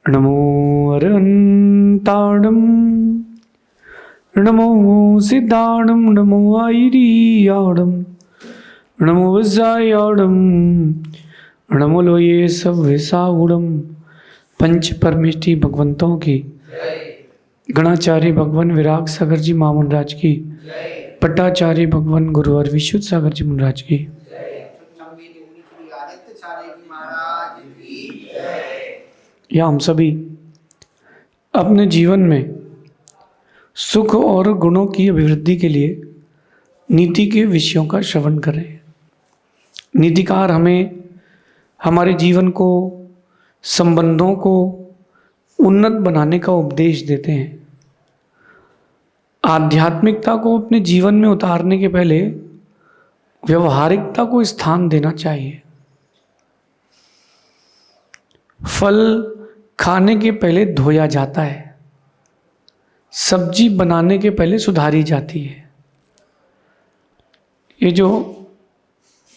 नमो अरहन्ताणं नमो सिद्धाणं नमो आयरीयाणं नमो वज्रायाणं नमो लोये सव्यसागुणं। पंच परमेष्टि भगवंतों की, गणाचार्य भगवान विराग सागर जी मामन राज की, पट्टाचार्य भगवान गुरुवर विशुद्ध सागर जी महाराज की। या हम सभी अपने जीवन में सुख और गुणों की अभिवृद्धि के लिए नीति के विषयों का श्रवण करें। नीतिकार हमें हमारे जीवन को, संबंधों को उन्नत बनाने का उपदेश देते हैं। आध्यात्मिकता को अपने जीवन में उतारने के पहले व्यवहारिकता को स्थान देना चाहिए। फल खाने के पहले धोया जाता है, सब्जी बनाने के पहले सुधारी जाती है। ये जो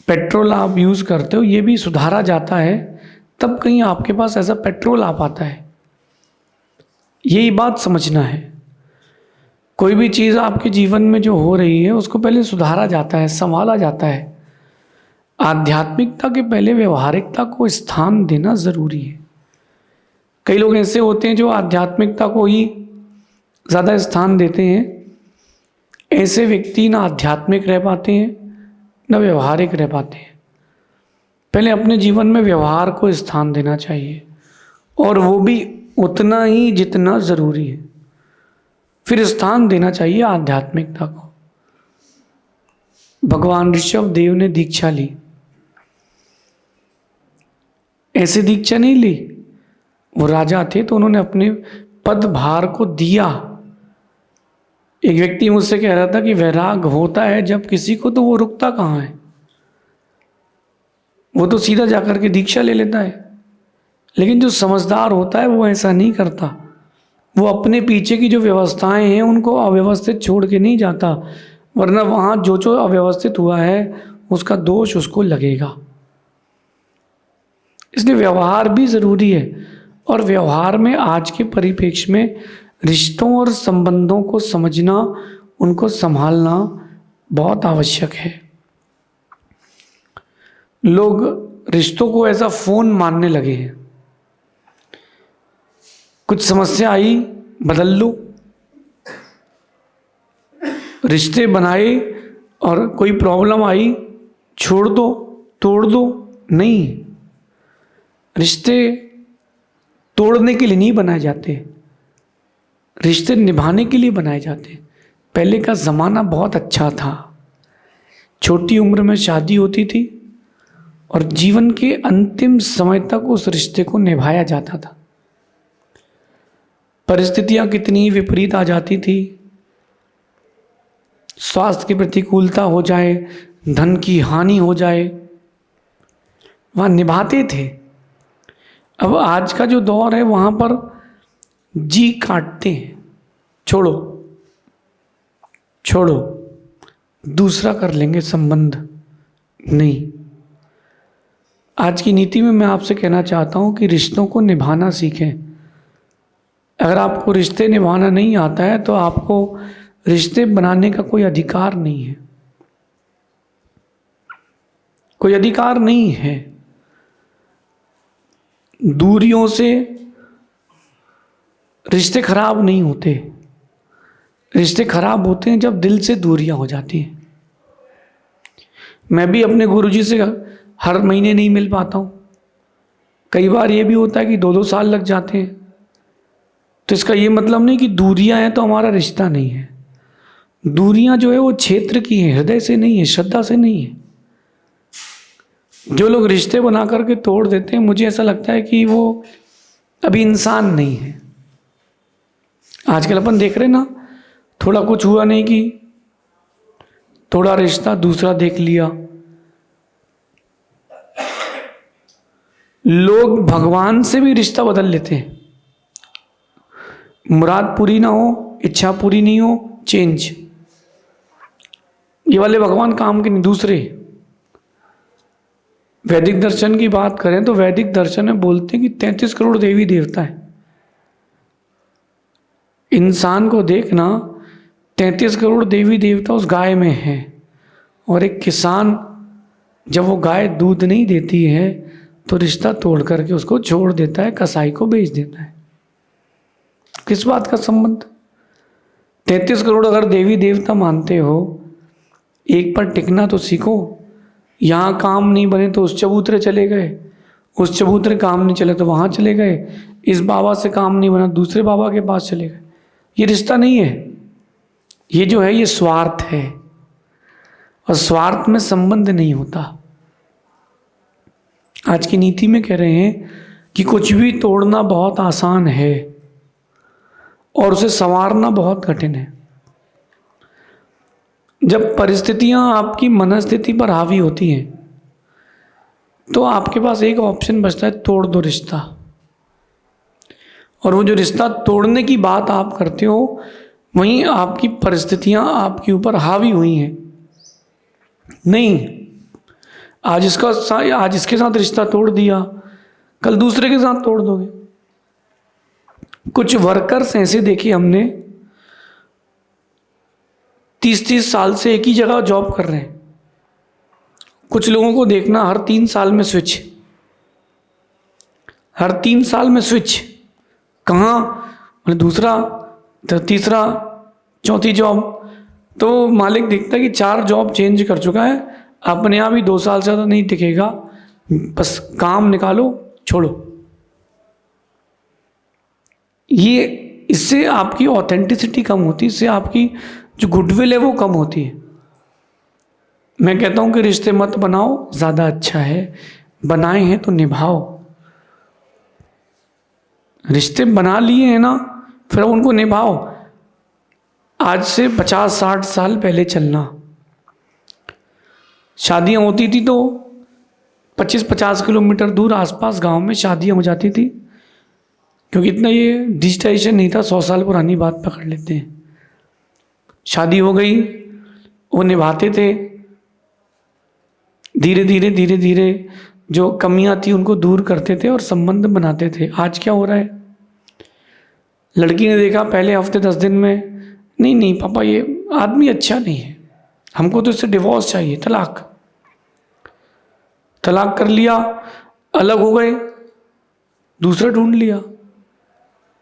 पेट्रोल आप यूज़ करते हो ये भी सुधारा जाता है, तब कहीं आपके पास ऐसा पेट्रोल आ पाता है। यही बात समझना है। कोई भी चीज़ आपके जीवन में जो हो रही है उसको पहले सुधारा जाता है, संभाला जाता है। आध्यात्मिकता के पहले व्यवहारिकता को स्थान देना ज़रूरी है। कई लोग ऐसे होते हैं जो आध्यात्मिकता को ही ज़्यादा स्थान देते हैं। ऐसे व्यक्ति ना आध्यात्मिक रह पाते हैं न व्यवहारिक रह पाते हैं। पहले अपने जीवन में व्यवहार को स्थान देना चाहिए, और वो भी उतना ही जितना ज़रूरी है। फिर स्थान देना चाहिए आध्यात्मिकता को। भगवान ऋषभ देव ने दीक्षा ली, ऐसे दीक्षा नहीं ली। वो राजा थे तो उन्होंने अपने पदभार को दिया। एक व्यक्ति मुझसे कह रहा था कि वैराग होता है जब किसी को, तो वो रुकता कहाँ है, वो तो सीधा जाकर के दीक्षा ले लेता है। लेकिन जो समझदार होता है वो ऐसा नहीं करता। वो अपने पीछे की जो व्यवस्थाएं हैं उनको अव्यवस्थित छोड़ के नहीं जाता, वरना वहाँ जो जो अव्यवस्थित हुआ है उसका दोष उसको लगेगा। इसलिए व्यवहार भी ज़रूरी है, और व्यवहार में आज के परिप्रेक्ष्य में रिश्तों और संबंधों को समझना, उनको संभालना बहुत आवश्यक है। लोग रिश्तों को ऐसा फ़ोन मानने लगे हैं। कुछ समस्या आई बदल लो, रिश्ते बनाए और कोई प्रॉब्लम आई छोड़ दो, तोड़ दो। नहीं, रिश्ते तोड़ने के लिए नहीं बनाए जाते, रिश्ते निभाने के लिए बनाए जाते। पहले का ज़माना बहुत अच्छा था। छोटी उम्र में शादी होती थी और जीवन के अंतिम समय तक उस रिश्ते को निभाया जाता था। परिस्थितियां कितनी विपरीत आ जाती थी, स्वास्थ्य की प्रतिकूलता हो जाए, धन की हानि हो जाए, वहाँ निभाते थे। अब आज का जो दौर है वहाँ पर जी काटते हैं, छोड़ो छोड़ो, दूसरा कर लेंगे संबंध। नहीं, आज की नीति में मैं आपसे कहना चाहता हूँ कि रिश्तों को निभाना सीखें। अगर आपको रिश्ते निभाना नहीं आता है तो आपको रिश्ते बनाने का कोई अधिकार नहीं है, कोई अधिकार नहीं है। दूरियों से रिश्ते खराब नहीं होते, रिश्ते खराब होते हैं जब दिल से दूरियां हो जाती हैं। मैं भी अपने गुरुजी से हर महीने नहीं मिल पाता हूँ। कई बार ये भी होता है कि 2-2 साल लग जाते हैं। तो इसका ये मतलब नहीं कि दूरियां हैं तो हमारा रिश्ता नहीं है। दूरियां जो है वो क्षेत्र की हैं, हृदय से नहीं है, श्रद्धा से नहीं है। जो लोग रिश्ते बना करके तोड़ देते हैं, मुझे ऐसा लगता है कि वो अभी इंसान नहीं है। आजकल अपन देख रहे ना, थोड़ा कुछ हुआ नहीं कि थोड़ा रिश्ता दूसरा देख लिया। लोग भगवान से भी रिश्ता बदल लेते हैं। मुराद पूरी ना हो, इच्छा पूरी नहीं हो, चेंज। ये वाले भगवान काम के नहीं, दूसरे। वैदिक दर्शन की बात करें तो वैदिक दर्शन में बोलते हैं कि 33 करोड़ देवी देवता है। इंसान को देखना 33 करोड़ देवी देवता उस गाय में हैं, और एक किसान जब वो गाय दूध नहीं देती है तो रिश्ता तोड़ करके उसको छोड़ देता है, कसाई को बेच देता है। किस बात का संबंध? 33 करोड़ अगर देवी देवता मानते हो, एक पर टिकना तो सीखो। यहाँ काम नहीं बने तो उस चबूतरे चले गए, उस चबूतरे काम नहीं चले तो वहाँ चले गए, इस बाबा से काम नहीं बना दूसरे बाबा के पास चले गए। ये रिश्ता नहीं है, ये जो है ये स्वार्थ है, और स्वार्थ में संबंध नहीं होता। आज की नीति में कह रहे हैं कि कुछ भी तोड़ना बहुत आसान है और उसे संवारना बहुत कठिन है। जब परिस्थितियां आपकी मनस्थिति पर हावी होती हैं तो आपके पास एक ऑप्शन बचता है, तोड़ दो रिश्ता। और वो जो रिश्ता तोड़ने की बात आप करते हो, वहीं आपकी परिस्थितियां आपके ऊपर हावी हुई हैं। नहीं, आज इसके साथ रिश्ता तोड़ दिया, कल दूसरे के साथ तोड़ दोगे। कुछ वर्कर्स ऐसे देखे हमने 30-30 साल से एक ही जगह जॉब कर रहे हैं। कुछ लोगों को देखना हर 3 साल में स्विच, हर 3 साल में स्विच। कहाँ? मतलब दूसरा, तीसरा, चौथी जॉब। तो मालिक देखता है कि 4 जॉब चेंज कर चुका है, अपने आप ही 2 साल से ज़्यादा नहीं टिकेगा, बस काम निकालो छोड़ो। ये इससे आपकी ऑथेंटिसिटी कम होती है, इससे आपकी जो गुडविल है वो कम होती है। मैं कहता हूं कि रिश्ते मत बनाओ, ज़्यादा अच्छा है। बनाए हैं तो निभाओ। रिश्ते बना लिए हैं ना, फिर उनको निभाओ। आज से 50-60 साल पहले चलना, शादियां होती थी तो 25-50 किलोमीटर दूर आसपास गांव में शादियां हो जाती थी, क्योंकि इतना ये डिजिटाइजेशन नहीं था। 100 साल पुरानी बात पकड़ लेते हैं। शादी हो गई, वो निभाते थे, धीरे धीरे जो कमियां थी उनको दूर करते थे और संबंध बनाते थे। आज क्या हो रहा है? लड़की ने देखा पहले हफ्ते 10 दिन में, नहीं पापा ये आदमी अच्छा नहीं है, हमको तो इससे डिवोर्स चाहिए, तलाक कर लिया, अलग हो गए, दूसरा ढूंढ लिया।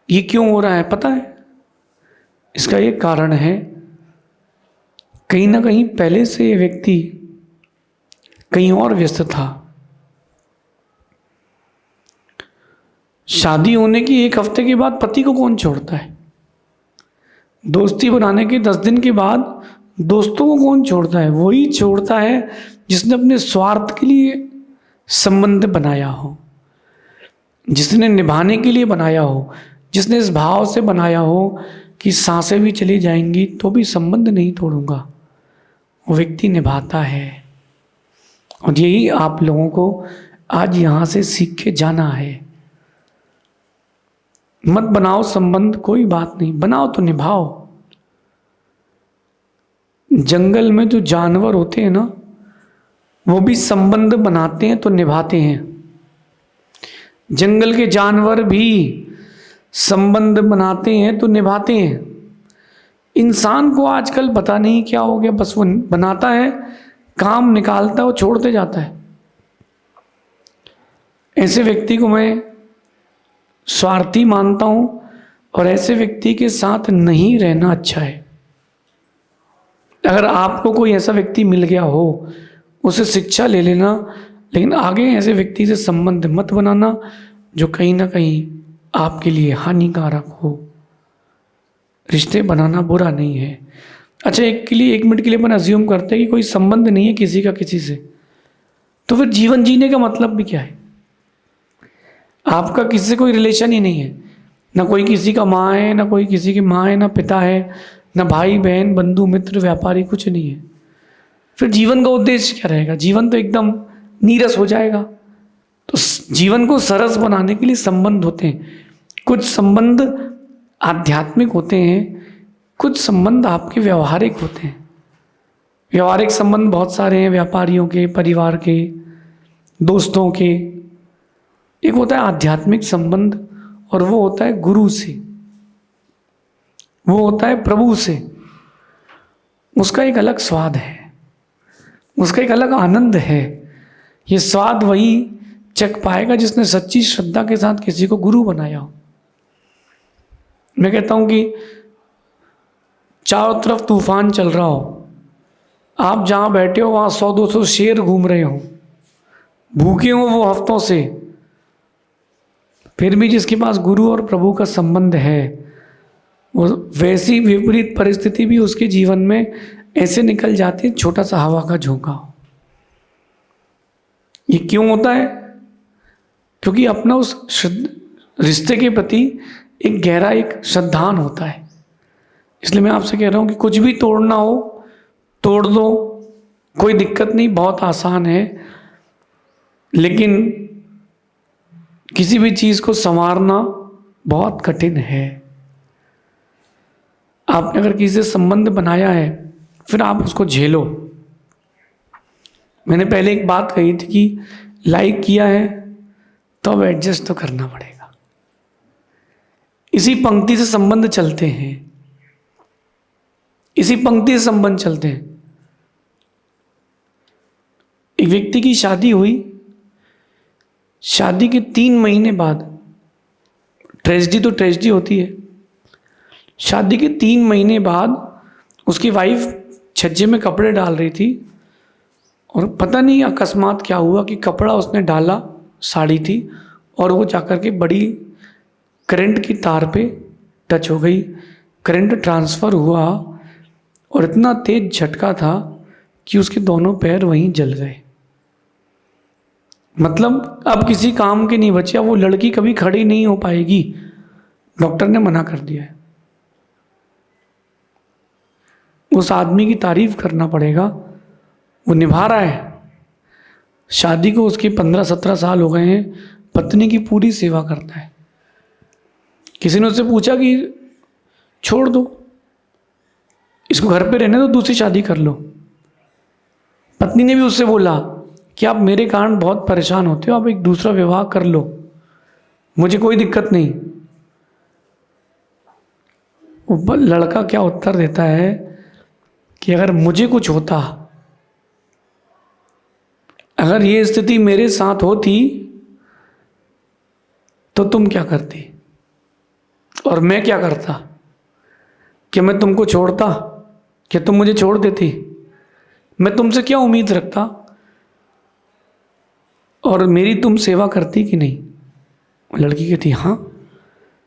ये क्यों हो रहा है पता है? इसका एक कारण है, कहीं ना कहीं पहले से ये व्यक्ति कहीं और व्यस्त था। शादी होने की 1 हफ्ते के बाद पति को कौन छोड़ता है? दोस्ती बनाने के 10 दिन के बाद दोस्तों को कौन छोड़ता है? वही छोड़ता है जिसने अपने स्वार्थ के लिए संबंध बनाया हो, जिसने निभाने के लिए बनाया हो, जिसने इस भाव से बनाया हो कि सांसें भी चली जाएंगी तो भी संबंध नहीं तोड़ूंगा। वो व्यक्ति निभाता है। और यही आप लोगों को आज यहाँ से सीख के जाना है। मत बनाओ संबंध, कोई बात नहीं, बनाओ तो निभाओ। जंगल में जो जानवर होते हैं ना, वो भी संबंध बनाते हैं तो निभाते हैं। जंगल के जानवर भी संबंध बनाते हैं तो निभाते हैं। इंसान को आजकल पता नहीं क्या हो गया, बस वो बनाता है, काम निकालता है, वो छोड़ते जाता है। ऐसे व्यक्ति को मैं स्वार्थी मानता हूं, और ऐसे व्यक्ति के साथ नहीं रहना अच्छा है। अगर आपको कोई ऐसा व्यक्ति मिल गया हो, उसे शिक्षा ले लेना, लेकिन आगे ऐसे व्यक्ति से संबंध मत बनाना जो कहीं ना कहीं आपके लिए हानिकारक हो। रिश्ते बनाना बुरा नहीं है। अच्छा, 1 मिनट के लिए अपन अज्यूम करते हैं कि कोई संबंध नहीं है किसी का किसी से, तो फिर जीवन जीने का मतलब भी क्या है? आपका किसी से कोई रिलेशन ही नहीं है, ना कोई किसी का माँ है, ना कोई किसी की माँ है, ना पिता है, ना भाई बहन, बंधु मित्र, व्यापारी, कुछ नहीं है। फिर जीवन का उद्देश्य क्या रहेगा? जीवन तो एकदम नीरस हो जाएगा। तो जीवन को सरस बनाने के लिए संबंध होते हैं। कुछ संबंध आध्यात्मिक होते हैं, कुछ संबंध आपके व्यवहारिक होते हैं। व्यवहारिक संबंध बहुत सारे हैं, व्यापारियों के, परिवार के, दोस्तों के। एक होता है आध्यात्मिक संबंध, और वो होता है गुरु से। वो होता है प्रभु से। उसका एक अलग स्वाद है, उसका एक अलग आनंद है। ये स्वाद वही चख पाएगा जिसने सच्ची श्रद्धा के साथ किसी को गुरु बनाया हो। मैं कहता हूं कि चारों तरफ तूफान चल रहा हो, आप जहां बैठे हो वहां 100-200 शेर घूम रहे हो, भूखे हो वो हफ्तों से, फिर भी जिसके पास गुरु और प्रभु का संबंध है, वो वैसी विपरीत परिस्थिति भी उसके जीवन में ऐसे निकल जाती है, छोटा सा हवा का झोंका हो। ये क्यों होता है? क्योंकि अपना उस रिश्ते के प्रति एक गहरा एक श्रद्धान होता है। इसलिए मैं आपसे कह रहा हूं कि कुछ भी तोड़ना हो तोड़ दो, कोई दिक्कत नहीं, बहुत आसान है। लेकिन किसी भी चीज को संवारना बहुत कठिन है। आपने अगर किसी से संबंध बनाया है, फिर आप उसको झेलो। मैंने पहले एक बात कही थी कि लाइक किया है तो अब एडजस्ट तो करना पड़ेगा। इसी पंक्ति से संबंध चलते हैं, इसी पंक्ति से संबंध चलते हैं। एक व्यक्ति की शादी हुई, शादी के 3 महीने बाद, ट्रेजेडी तो ट्रेजेडी होती है, शादी के 3 महीने बाद उसकी वाइफ छज्जे में कपड़े डाल रही थी और पता नहीं अकस्मात क्या हुआ कि कपड़ा उसने डाला, साड़ी थी, और वो जाकर के बड़ी करंट की तार पे टच हो गई। करंट ट्रांसफ़र हुआ और इतना तेज झटका था कि उसके दोनों पैर वहीं जल गए। मतलब अब किसी काम के नहीं बचे, वो लड़की कभी खड़ी नहीं हो पाएगी, डॉक्टर ने मना कर दिया है। उस आदमी की तारीफ करना पड़ेगा, वो निभा रहा है शादी को, उसकी 15-17 साल हो गए हैं, पत्नी की पूरी सेवा करता है। किसी ने उससे पूछा कि छोड़ दो इसको, घर पे रहने दो, दूसरी शादी कर लो। पत्नी ने भी उससे बोला कि आप मेरे कारण बहुत परेशान होते हो, आप एक दूसरा विवाह कर लो, मुझे कोई दिक्कत नहीं। वो लड़का क्या उत्तर देता है कि अगर मुझे कुछ होता, अगर ये स्थिति मेरे साथ होती तो तुम क्या करती और मैं क्या करता? कि मैं तुमको छोड़ता? कि तुम मुझे छोड़ देती? मैं तुमसे क्या उम्मीद रखता? और मेरी तुम सेवा करती कि नहीं? लड़की कहती हाँ,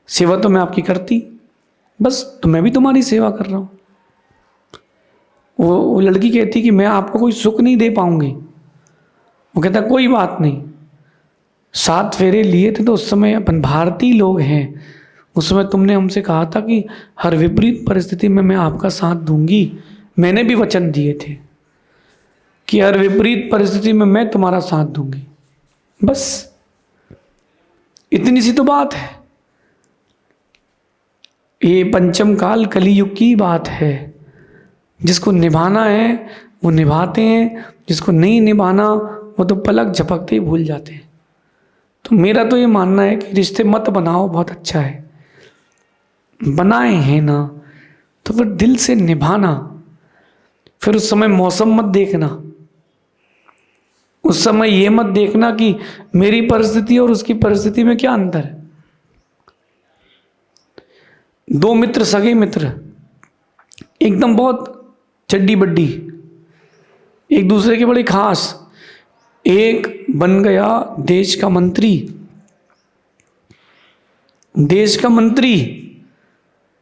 सेवा तो मैं आपकी करती, बस तो मैं भी तुम्हारी सेवा कर रहा हूँ। वो लड़की कहती कि मैं आपको कोई सुख नहीं दे पाऊंगी। वो कहता कोई बात नहीं, 7 फेरे लिए थे तो उस समय अपन भारतीय लोग हैं, उस समय तुमने हमसे कहा था कि हर विपरीत परिस्थिति में मैं आपका साथ दूंगी। मैंने भी वचन दिए थे कि हर विपरीत परिस्थिति में मैं तुम्हारा साथ दूंगी। बस इतनी सी तो बात है। ये पंचम काल कलियुग की बात है। जिसको निभाना है वो निभाते हैं, जिसको नहीं निभाना वो तो पलक झपकते ही भूल जाते हैं। तो मेरा तो ये मानना है कि रिश्ते मत बनाओ, बहुत अच्छा है, बनाए हैं ना तो फिर दिल से निभाना। फिर उस समय मौसम मत देखना, उस समय ये मत देखना कि मेरी परिस्थिति और उसकी परिस्थिति में क्या अंतर है। 2 मित्र, सगे मित्र, एकदम बहुत चड्डी बड्डी, एक दूसरे के बड़े खास। एक बन गया देश का मंत्री, देश का मंत्री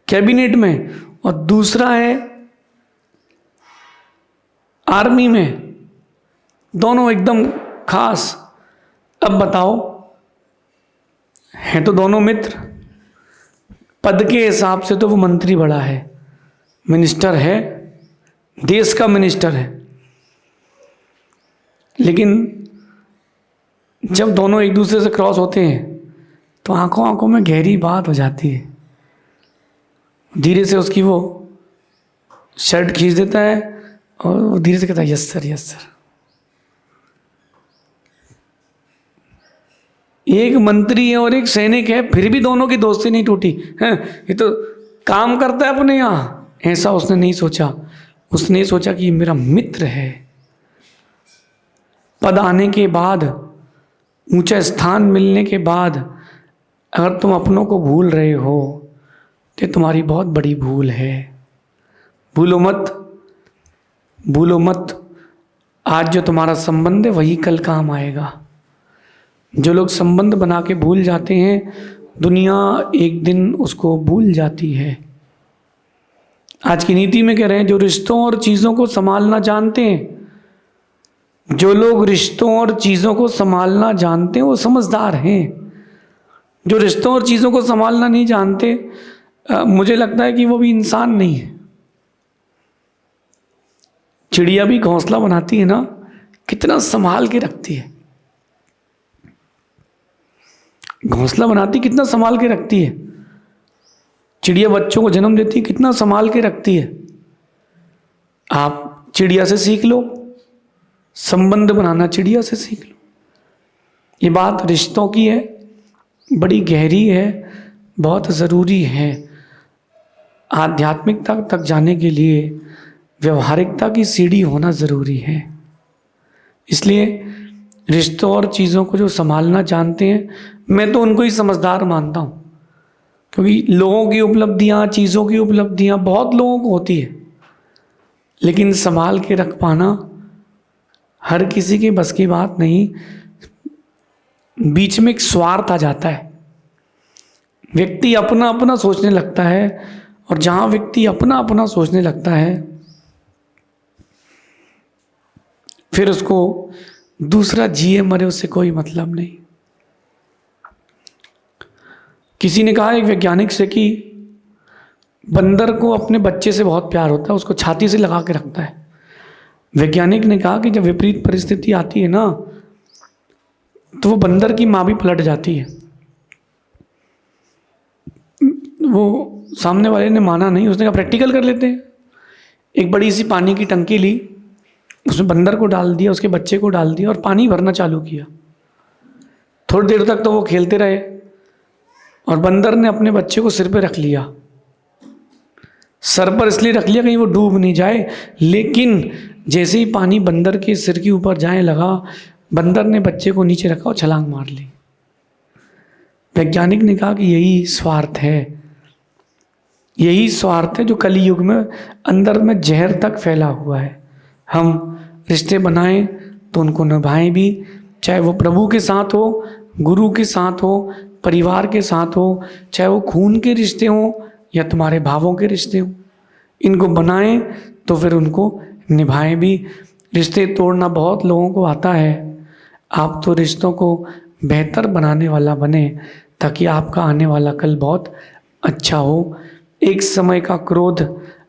कैबिनेट में, और दूसरा है आर्मी में, दोनों एकदम खास। अब बताओ, हैं तो दोनों मित्र, पद के हिसाब से तो वो मंत्री बड़ा है, मिनिस्टर है, देश का मिनिस्टर है, लेकिन जब दोनों एक दूसरे से क्रॉस होते हैं तो आंखों आंखों में गहरी बात हो जाती है। धीरे से उसकी वो शर्ट खींच देता है और वो धीरे से कहता है यस सर, यस सर। एक मंत्री है और एक सैनिक है, फिर भी दोनों की दोस्ती नहीं टूटी है। ये तो काम करता है अपने यहाँ, ऐसा उसने नहीं सोचा। उसने सोचा कि ये मेरा मित्र है। पद आने के बाद, ऊंचा स्थान मिलने के बाद अगर तुम अपनों को भूल रहे हो तो तुम्हारी बहुत बड़ी भूल है। भूलो मत, भूलो मत। आज जो तुम्हारा संबंध है वही कल काम आएगा। जो लोग संबंध बना के भूल जाते हैं, दुनिया एक दिन उसको भूल जाती है। आज की नीति में कह रहे हैं, जो रिश्तों और चीज़ों को संभालना जानते हैं, जो लोग रिश्तों और चीज़ों को संभालना जानते हैं वो समझदार हैं। जो रिश्तों और चीज़ों को संभालना नहीं जानते, मुझे लगता है कि वो भी इंसान नहीं है। चिड़िया भी घोंसला बनाती है ना, कितना संभाल के रखती है। घोंसला बनाती कितना संभाल के रखती है। चिड़िया बच्चों को जन्म देती है, कितना संभाल के रखती है। आप चिड़िया से सीख लो, संबंध बनाना चिड़िया से सीख लो। ये बात रिश्तों की है, बड़ी गहरी है, बहुत ज़रूरी है। आध्यात्मिकता तक जाने के लिए व्यवहारिकता की सीढ़ी होना ज़रूरी है। इसलिए रिश्तों और चीज़ों को जो संभालना जानते हैं, मैं तो उनको ही समझदार मानता हूँ। क्योंकि लोगों की उपलब्धियाँ, चीज़ों की उपलब्धियाँ बहुत लोगों को होती है, लेकिन संभाल के रख पाना हर किसी के बस की बात नहीं। बीच में एक स्वार्थ आ जाता है, व्यक्ति अपना अपना सोचने लगता है, और जहाँ व्यक्ति अपना अपना सोचने लगता है फिर उसको दूसरा जिए मरे उससे कोई मतलब नहीं। किसी ने कहा एक वैज्ञानिक से कि बंदर को अपने बच्चे से बहुत प्यार होता है, उसको छाती से लगा के रखता है। वैज्ञानिक ने कहा कि जब विपरीत परिस्थिति आती है ना, तो वो बंदर की माँ भी पलट जाती है। वो सामने वाले ने माना नहीं, उसने कहा प्रैक्टिकल कर लेते हैं। एक बड़ी सी पानी की टंकी ली, उसमें बंदर को डाल दिया, उसके बच्चे को डाल दिया और पानी भरना चालू किया। थोड़ी देर तक तो वो खेलते रहे और बंदर ने अपने बच्चे को सिर पे रख लिया। सर पर इसलिए रख लिया कहीं वो डूब नहीं जाए, लेकिन जैसे ही पानी बंदर के सिर के ऊपर जाने लगा, बंदर ने बच्चे को नीचे रखा और छलांग मार ली। वैज्ञानिक ने कहा कि यही स्वार्थ है, यही स्वार्थ है जो कली युग में अंदर में जहर तक फैला हुआ है। हम रिश्ते बनाएं तो उनको निभाएं भी, चाहे वो प्रभु के साथ हो, गुरु के साथ हो, परिवार के साथ हो, चाहे वो खून के रिश्ते हों या तुम्हारे भावों के रिश्ते हों। इनको बनाएं तो फिर उनको निभाएं भी। रिश्ते तोड़ना बहुत लोगों को आता है, आप तो रिश्तों को बेहतर बनाने वाला बने ताकि आपका आने वाला कल बहुत अच्छा हो। एक समय का क्रोध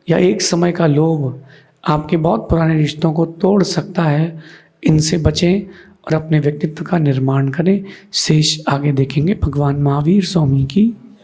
या एक समय का लोभ आपके बहुत पुराने रिश्तों को तोड़ सकता है। इनसे बचें और अपने व्यक्तित्व का निर्माण करें। शेष आगे देखेंगे। भगवान महावीर स्वामी की